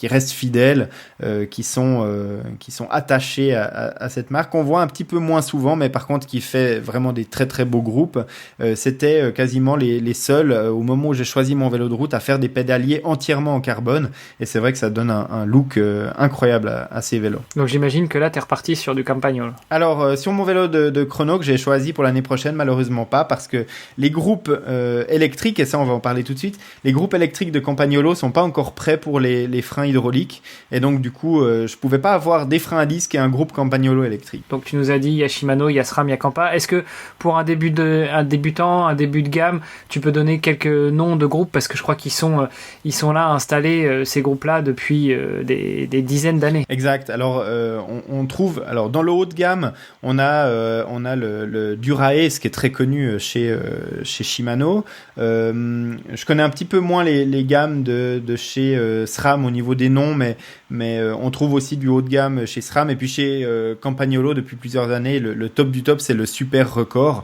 restent fidèles, qui sont attachés à cette marque. On voit un petit peu moins souvent, mais par contre qui fait vraiment des très très beaux groupes. C'était quasiment les seuls au moment où j'ai choisi mon vélo de route à faire des pédaliers entièrement en carbone. Et c'est vrai que ça donne un look incroyable à ces vélos. Donc j'imagine que là t'es reparti sur du Campagnolo. Alors sur mon vélo de chrono que j'ai choisi pour l'année prochaine, malheureusement pas, parce que les groupes électriques, et ça on va en parler tout de suite, les groupes électriques de Campagnolo sont pas encore prêts pour les freins hydrauliques, et donc du coup je pouvais pas avoir des freins à disque et un groupe Campagnolo électrique. Donc tu nous as dit il y a Shimano, il y a SRAM, il y a Campa. Est-ce que pour un débutant, un début de gamme, tu peux donner quelques noms de groupes, parce que je crois qu'ils sont là installés, ces groupes-là, depuis des dizaines d'années. Exact. Alors on trouve, alors dans le haut de gamme, on a le Dura-Ace qui est très connu chez Shimano. Je connais un petit peu moins les gammes de chez SRAM au niveau des noms, mais mais on trouve aussi du haut de gamme chez SRAM, et puis chez Campagnolo depuis plusieurs années, le top du top, c'est le Super Record.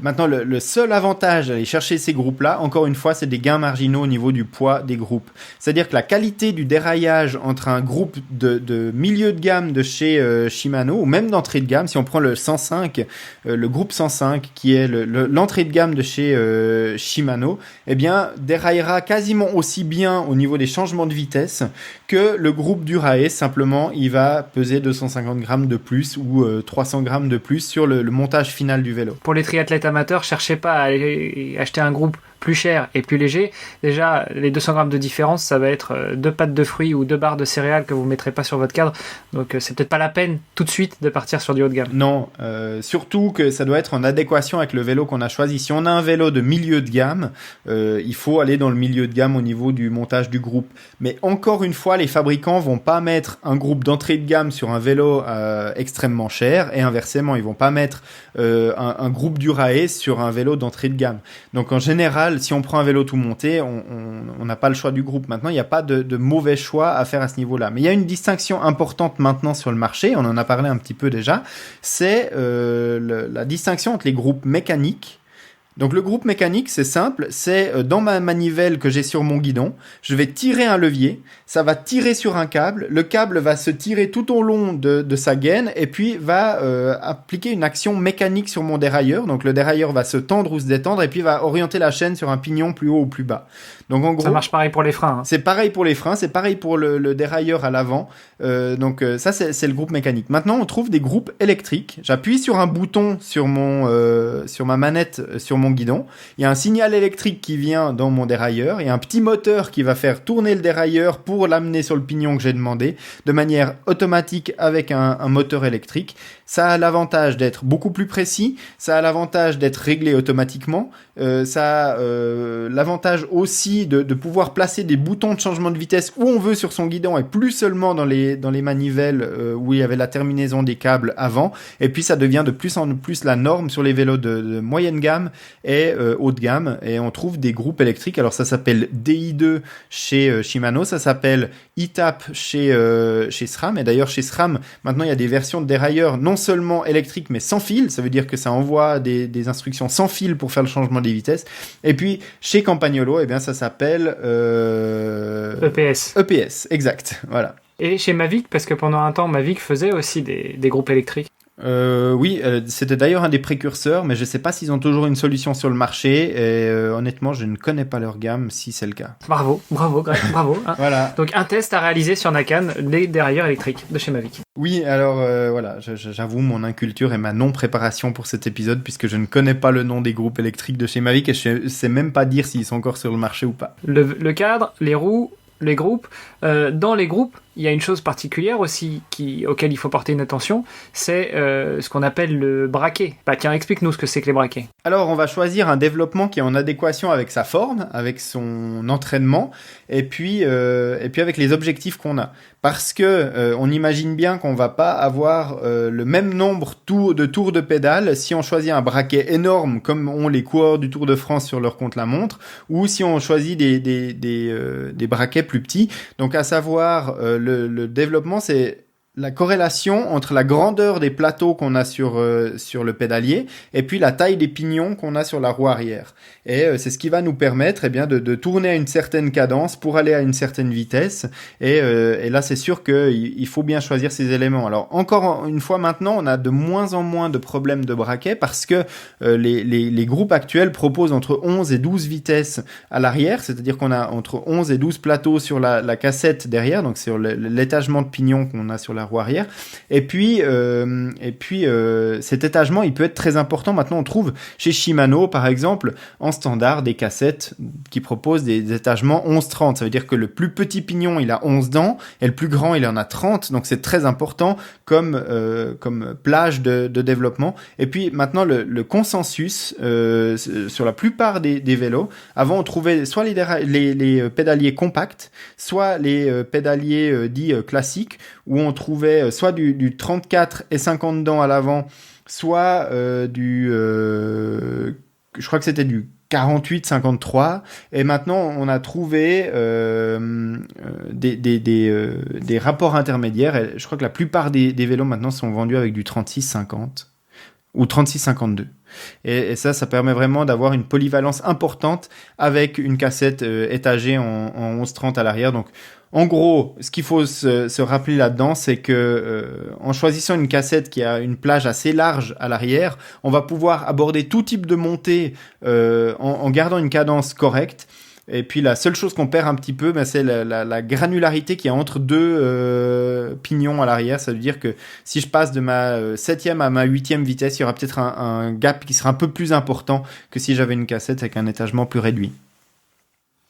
Maintenant, le seul avantage d'aller chercher ces groupes-là, encore une fois, c'est des gains marginaux au niveau du poids des groupes. C'est-à-dire que la qualité du déraillage entre un groupe de milieu de gamme de chez Shimano, ou même d'entrée de gamme, si on prend le 105, le groupe 105, qui est l'entrée de gamme de chez Shimano, eh bien, déraillera quasiment aussi bien au niveau des changements de vitesse que le groupe Dura-Ace. Simplement, il va peser 250 grammes de plus ou 300 grammes de plus sur le montage final du vélo. Pour les triathlètes amateurs, cherchez pas à aller acheter un groupe plus cher et plus léger. Déjà, les 200 grammes de différence, ça va être 2 pâtes de fruits ou 2 barres de céréales que vous mettrez pas sur votre cadre. Donc, c'est peut-être pas la peine tout de suite de partir sur du haut de gamme. Non, surtout que ça doit être en adéquation avec le vélo qu'on a choisi. Si on a un vélo de milieu de gamme, il faut aller dans le milieu de gamme au niveau du montage du groupe. Mais encore une fois, les fabricants vont pas mettre un groupe d'entrée de gamme sur un vélo extrêmement cher, et inversement, ils vont pas mettre un groupe Dura-Ace sur un vélo d'entrée de gamme. Donc en général, si on prend un vélo tout monté, on n'a pas le choix du groupe. Maintenant, il n'y a pas de mauvais choix à faire à ce niveau-là. Mais il y a une distinction importante maintenant sur le marché, on en a parlé un petit peu déjà, c'est la distinction entre les groupes mécaniques. Donc le groupe mécanique, c'est simple, c'est dans ma manivelle que j'ai sur mon guidon, je vais tirer un levier, ça va tirer sur un câble, le câble va se tirer tout au long de sa gaine et puis va appliquer une action mécanique sur mon dérailleur. Donc le dérailleur va se tendre ou se détendre et puis va orienter la chaîne sur un pignon plus haut ou plus bas. Donc en gros, ça marche pareil pour les freins. C'est pareil pour les freins, c'est pareil pour le dérailleur à l'avant. Donc ça c'est le groupe mécanique. Maintenant on trouve des groupes électriques. J'appuie sur un bouton sur ma manette sur mon guidon. Il y a un signal électrique qui vient dans mon dérailleur. Il y a un petit moteur qui va faire tourner le dérailleur pour l'amener sur le pignon que j'ai demandé de manière automatique avec un moteur électrique. Ça a l'avantage d'être beaucoup plus précis. Ça a l'avantage d'être réglé automatiquement. Ça a l'avantage aussi de pouvoir placer des boutons de changement de vitesse où on veut sur son guidon et plus seulement dans les manivelles où il y avait la terminaison des câbles avant. Et puis ça devient de plus en plus la norme sur les vélos de moyenne gamme et haut de gamme. Et on trouve des groupes électriques. Alors ça s'appelle DI2 chez Shimano, ça s'appelle ITAP chez SRAM. Et d'ailleurs chez SRAM, maintenant il y a des versions de dérailleurs non seulement électriques mais sans fil. Ça veut dire que ça envoie des instructions sans fil pour faire le changement des vitesses. Et puis chez Campagnolo, eh bien ça s'appelle EPS. EPS, exact. Voilà. Et chez Mavic, parce que pendant un temps Mavic faisait aussi des groupes électriques. Oui, c'était d'ailleurs un des précurseurs, mais je sais pas s'ils ont toujours une solution sur le marché, et honnêtement, je ne connais pas leur gamme, si c'est le cas. Bravo, Greg, bravo. Hein. Voilà. Donc un test à réaliser sur Nakan, les dérailleurs électriques de chez Mavic. Oui, alors voilà, j'avoue mon inculture et ma non-préparation pour cet épisode, puisque je ne connais pas le nom des groupes électriques de chez Mavic, et je sais même pas dire s'ils sont encore sur le marché ou pas. Le cadre, les roues, les groupes. Dans les groupes, il y a une chose particulière aussi auquel il faut porter une attention, c'est ce qu'on appelle le braquet. Bah tiens, explique-nous ce que c'est que les braquets. Alors, on va choisir un développement qui est en adéquation avec sa forme, avec son entraînement, et puis avec les objectifs qu'on a. Parce que on imagine bien qu'on va pas avoir le même nombre de tours de pédale si on choisit un braquet énorme comme ont les coureurs du Tour de France sur leur contre-la-montre, ou si on choisit des braquets plus petits. Donc à savoir le développement, c'est la corrélation entre la grandeur des plateaux qu'on a sur le pédalier et puis la taille des pignons qu'on a sur la roue arrière. Et c'est ce qui va nous permettre de tourner à une certaine cadence pour aller à une certaine vitesse. Et là, c'est sûr qu'il faut bien choisir ces éléments. Alors, encore une fois, maintenant, on a de moins en moins de problèmes de braquet parce que les groupes actuels proposent entre 11 et 12 vitesses à l'arrière, c'est-à-dire qu'on a entre 11 et 12 plateaux sur la cassette derrière, donc sur l'étagement de pignon qu'on a sur la roue arrière. Et puis cet étagement, il peut être très important. Maintenant, on trouve chez Shimano, par exemple, en standard, des cassettes qui proposent des étagements 11-30. Ça veut dire que le plus petit pignon, il a 11 dents, et le plus grand, il en a 30. Donc, c'est très important comme plage de développement. Et puis, maintenant, le consensus sur la plupart des vélos. Avant, on trouvait soit les pédaliers compacts, soit les pédaliers dits classiques, où on trouvait soit du 34 et 50 dents à l'avant, soit je crois que c'était du 48-53, et maintenant on a trouvé des rapports intermédiaires, et je crois que la plupart des vélos maintenant sont vendus avec du 36-50 ou 36-52. Et ça permet vraiment d'avoir une polyvalence importante avec une cassette étagée en 11-30 à l'arrière. Donc en gros, ce qu'il faut se rappeler là-dedans, c'est que en choisissant une cassette qui a une plage assez large à l'arrière, on va pouvoir aborder tout type de montée en gardant une cadence correcte. Et puis la seule chose qu'on perd un petit peu, c'est la granularité qui est entre deux pignons à l'arrière. Ça veut dire que si je passe de ma 7e à ma 8e vitesse, il y aura peut-être un gap qui sera un peu plus important que si j'avais une cassette avec un étagement plus réduit.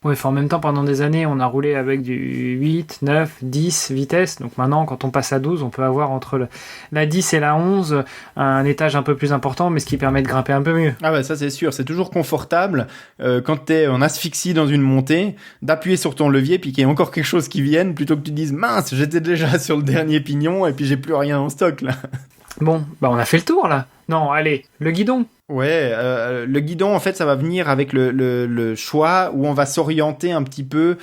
Oui, en même temps, pendant des années, on a roulé avec du 8, 9, 10 vitesses. Donc maintenant, quand on passe à 12, on peut avoir entre la 10 et la 11 un étage un peu plus important, mais ce qui permet de grimper un peu mieux. Ah ouais, ça c'est sûr. C'est toujours confortable quand t'es en asphyxie dans une montée, d'appuyer sur ton levier puis qu'il y ait encore quelque chose qui vienne, plutôt que tu te dises « Mince, j'étais déjà sur le dernier pignon et puis j'ai plus rien en stock là ». Bon, on a fait le tour là. Non, allez, le guidon. Ouais, le guidon, en fait, ça va venir avec le choix où on va s'orienter un petit peu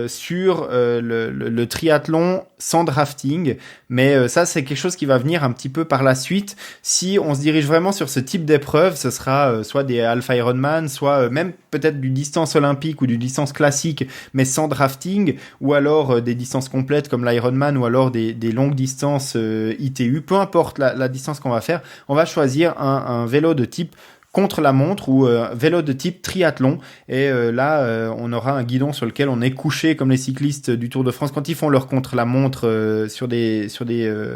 sur le triathlon sans drafting. Mais ça, c'est quelque chose qui va venir un petit peu par la suite. Si on se dirige vraiment sur ce type d'épreuve, ce sera soit des Alpha Ironman, soit même peut-être du distance olympique ou du distance classique, mais sans drafting, ou alors des distances complètes comme l'Ironman, ou alors des longues distances ITU. Peu importe la distance qu'on va faire, on va choisir un vélo de type contre la montre ou vélo de type triathlon, et là on aura un guidon sur lequel on est couché comme les cyclistes du Tour de France quand ils font leur contre la montre sur des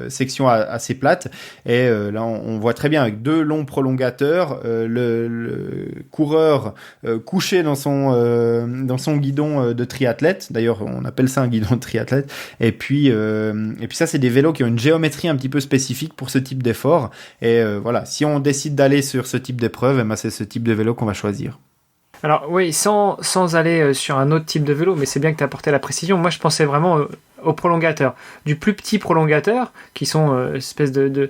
sections assez plates, et là on voit très bien avec deux longs prolongateurs le coureur couché dans son guidon de triathlète. D'ailleurs on appelle ça un guidon de triathlète, et puis ça c'est des vélos qui ont une géométrie un petit peu spécifique pour ce type d'effort, et voilà, si on décide d'aller sur ce type d'épreuve, c'est ce type de vélo qu'on va choisir. Alors oui, sans aller sur un autre type de vélo, mais c'est bien que tu as apporté la précision. Moi, je pensais vraiment aux prolongateurs. Du plus petit prolongateur, qui sont espèce de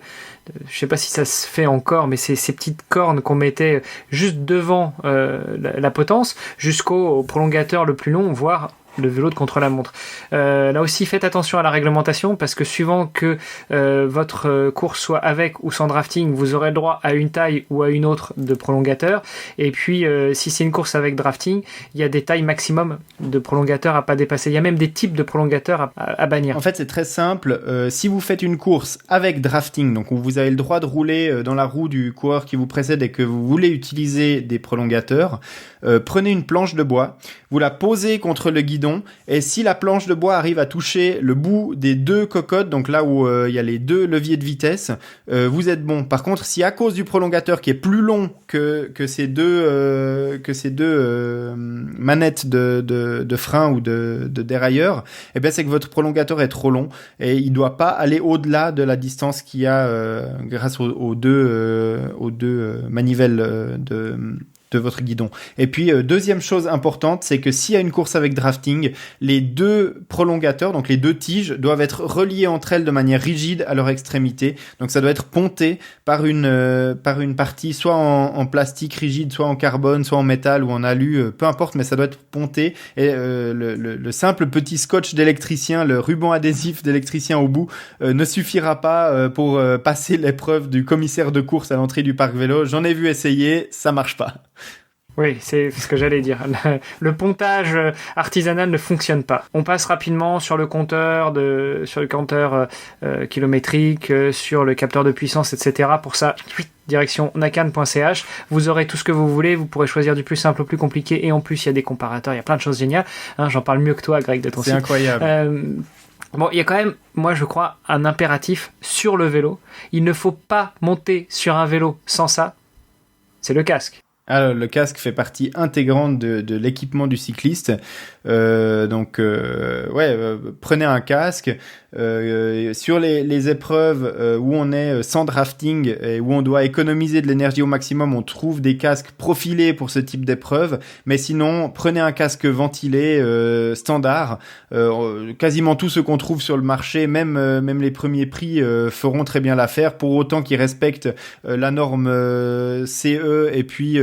je sais pas si ça se fait encore, mais c'est ces petites cornes qu'on mettait juste devant la potence, jusqu'au prolongateur le plus long, voire le vélo de contre-la-montre. Là aussi, faites attention à la réglementation, parce que suivant que votre course soit avec ou sans drafting, vous aurez le droit à une taille ou à une autre de prolongateur. Et puis, si c'est une course avec drafting, il y a des tailles maximum de prolongateurs à pas dépasser. Il y a même des types de prolongateurs à bannir. En fait, c'est très simple. Si vous faites une course avec drafting, donc où vous avez le droit de rouler dans la roue du coureur qui vous précède et que vous voulez utiliser des prolongateurs, prenez une planche de bois, vous la posez contre le guidon, et si la planche de bois arrive à toucher le bout des deux cocottes, donc là où il y a les deux leviers de vitesse, vous êtes bon. Par contre, si à cause du prolongateur qui est plus long que ces deux manettes de frein ou de dérailleur, eh ben c'est que votre prolongateur est trop long et il doit pas aller au-delà de la distance qu'il y a grâce aux deux manivelles de votre guidon. Et puis deuxième chose importante, c'est que s'il y a une course avec drafting, les deux prolongateurs, donc les deux tiges, doivent être reliés entre elles de manière rigide à leur extrémité. Donc ça doit être ponté par une partie soit en plastique rigide, soit en carbone, soit en métal ou en alu, peu importe, mais ça doit être ponté. Et le simple petit scotch d'électricien, le ruban adhésif d'électricien au bout, ne suffira pas pour passer l'épreuve du commissaire de course à l'entrée du parc vélo. J'en ai vu essayer, ça marche pas. Oui, c'est ce que j'allais dire. Le pontage artisanal ne fonctionne pas. On passe rapidement sur le compteur kilométrique, sur le capteur de puissance, etc. Pour ça, direction nakan.ch. Vous aurez tout ce que vous voulez. Vous pourrez choisir du plus simple au plus compliqué. Et en plus, il y a des comparateurs. Il y a plein de choses géniales. J'en parle mieux que toi, Greg, de ton site. C'est incroyable. Bon, il y a quand même, moi je crois, un impératif sur le vélo. Il ne faut pas monter sur un vélo sans ça. C'est le casque. Alors, le casque fait partie intégrante de l'équipement du cycliste. Prenez un casque. Sur les épreuves où on est sans drafting et où on doit économiser de l'énergie au maximum, on trouve des casques profilés pour ce type d'épreuve. Mais sinon, prenez un casque ventilé standard. Quasiment tout ce qu'on trouve sur le marché, même les premiers prix, feront très bien l'affaire, pour autant qu'ils respectent la norme CE et puis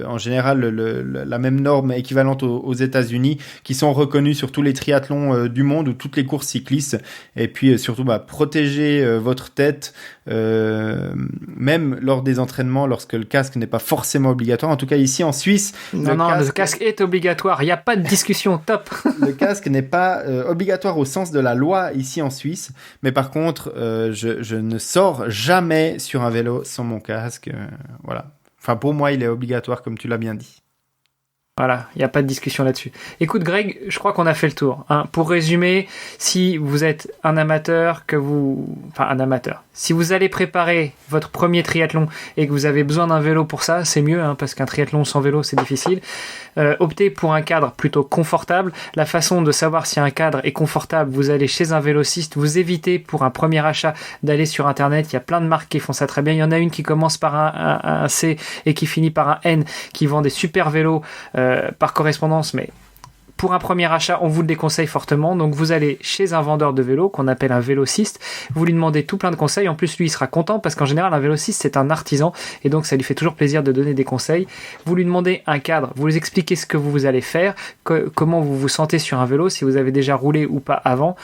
en général la même norme équivalente aux États-Unis, qui sont reconnus sur tous les triathlons du monde ou toutes les courses cyclistes. Et puis surtout protéger votre tête, même lors des entraînements, lorsque le casque n'est pas forcément obligatoire. En tout cas ici en Suisse, le casque est obligatoire, il n'y a pas de discussion. Top. Le casque n'est pas obligatoire au sens de la loi ici en Suisse, mais par contre je ne sors jamais sur un vélo sans mon casque, voilà. Enfin, pour moi il est obligatoire, comme tu l'as bien dit. Voilà, il n'y a pas de discussion là-dessus. Écoute Greg, je crois qu'on a fait le tour. Pour résumer, si vous êtes un amateur, si vous allez préparer votre premier triathlon et que vous avez besoin d'un vélo pour ça, c'est mieux, parce qu'un triathlon sans vélo, c'est difficile. Optez pour un cadre plutôt confortable. La façon de savoir si un cadre est confortable, vous allez chez un vélociste, vous évitez pour un premier achat d'aller sur Internet. Il y a plein de marques qui font ça très bien. Il y en a une qui commence par un C et qui finit par un N, qui vend des super vélos par correspondance, mais pour un premier achat, on vous le déconseille fortement. Donc vous allez chez un vendeur de vélos qu'on appelle un vélociste, vous lui demandez tout plein de conseils. En plus, lui, il sera content parce qu'en général, un vélociste, c'est un artisan et donc ça lui fait toujours plaisir de donner des conseils. Vous lui demandez un cadre, vous lui expliquez ce que vous allez faire, comment vous vous sentez sur un vélo, si vous avez déjà roulé ou pas avant.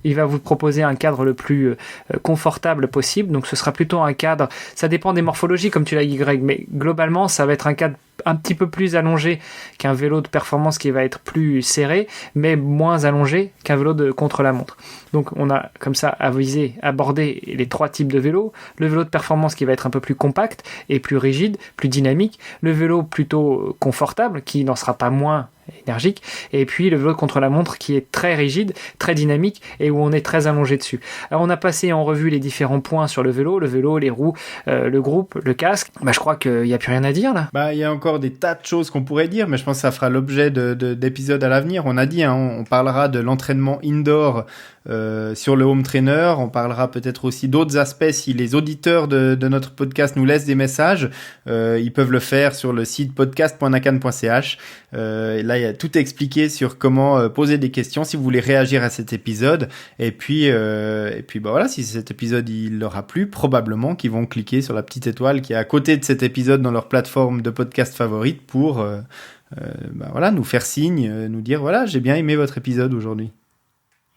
Il va vous proposer un cadre le plus confortable possible. Donc ce sera plutôt un cadre, ça dépend des morphologies comme tu l'as dit Greg, mais globalement ça va être un cadre un petit peu plus allongé qu'un vélo de performance qui va être plus serré, mais moins allongé qu'un vélo de contre-la-montre. Donc on a comme ça abordé les trois types de vélos. Le vélo de performance qui va être un peu plus compact et plus rigide, plus dynamique. Le vélo plutôt confortable qui n'en sera pas moins énergique, et puis le vélo de contre-la-montre qui est très rigide, très dynamique et où on est très allongé dessus. Alors on a passé en revue les différents points sur le vélo, les roues, le groupe, le casque. Je crois qu'il n'y a plus rien à dire là. Il y a encore des tas de choses qu'on pourrait dire, mais je pense que ça fera l'objet d'épisodes à l'avenir. On a dit, on parlera de l'entraînement indoor sur le home trainer, on parlera peut-être aussi d'autres aspects si les auditeurs de notre podcast nous laissent des messages, ils peuvent le faire sur le site podcast.nakan.ch. Là il y a tout expliqué sur comment poser des questions si vous voulez réagir à cet épisode, et puis voilà, si cet épisode il leur a plu, probablement qu'ils vont cliquer sur la petite étoile qui est à côté de cet épisode dans leur plateforme de podcast favorite pour nous faire signe, nous dire voilà, j'ai bien aimé votre épisode aujourd'hui.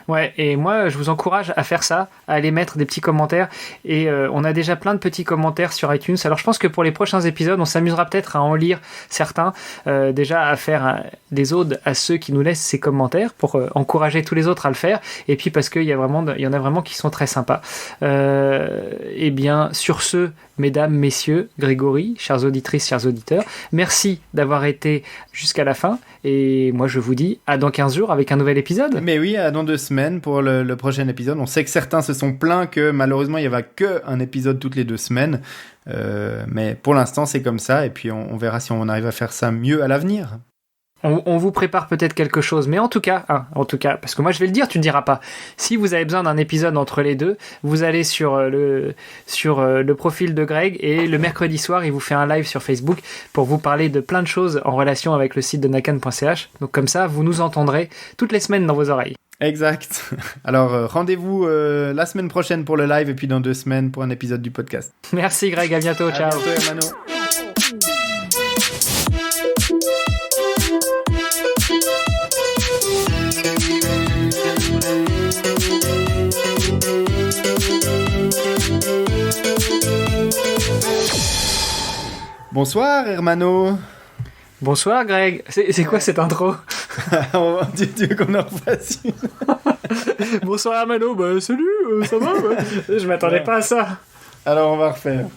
Ouais, et moi je vous encourage à faire ça, à aller mettre des petits commentaires, et on a déjà plein de petits commentaires sur iTunes. Alors je pense que pour les prochains épisodes on s'amusera peut-être à en lire certains, déjà à faire des odes à ceux qui nous laissent ces commentaires pour encourager tous les autres à le faire, et puis parce qu'il y en a vraiment qui sont très sympas. Et bien sur ce, mesdames, messieurs, Grégory, chères auditrices, chers auditeurs, merci d'avoir été jusqu'à la fin, et moi je vous dis à dans 15 jours avec un nouvel épisode. Mais oui, à dans 2 semaines pour le prochain épisode. On sait que certains se sont plaints que malheureusement il n'y avait qu'un épisode toutes les 2 semaines, mais pour l'instant c'est comme ça, et puis on verra si on arrive à faire ça mieux à l'avenir. On vous prépare peut-être quelque chose, mais en tout cas, parce que moi je vais le dire, tu ne diras pas. Si vous avez besoin d'un épisode entre les deux, vous allez sur le profil de Greg, et le mercredi soir, il vous fait un live sur Facebook pour vous parler de plein de choses en relation avec le site de nakan.ch. Donc comme ça, vous nous entendrez toutes les semaines dans vos oreilles. Exact. Alors rendez-vous la semaine prochaine pour le live, et puis dans 2 semaines pour un épisode du podcast. Merci Greg, à bientôt, ciao. À bientôt, Hermano. Bonsoir Hermano. Bonsoir Greg. C'est quoi cette intro? Tu veux qu'on en refasse une? Bonsoir Hermano, salut, ça va? Je m'attendais pas à ça. Alors on va refaire.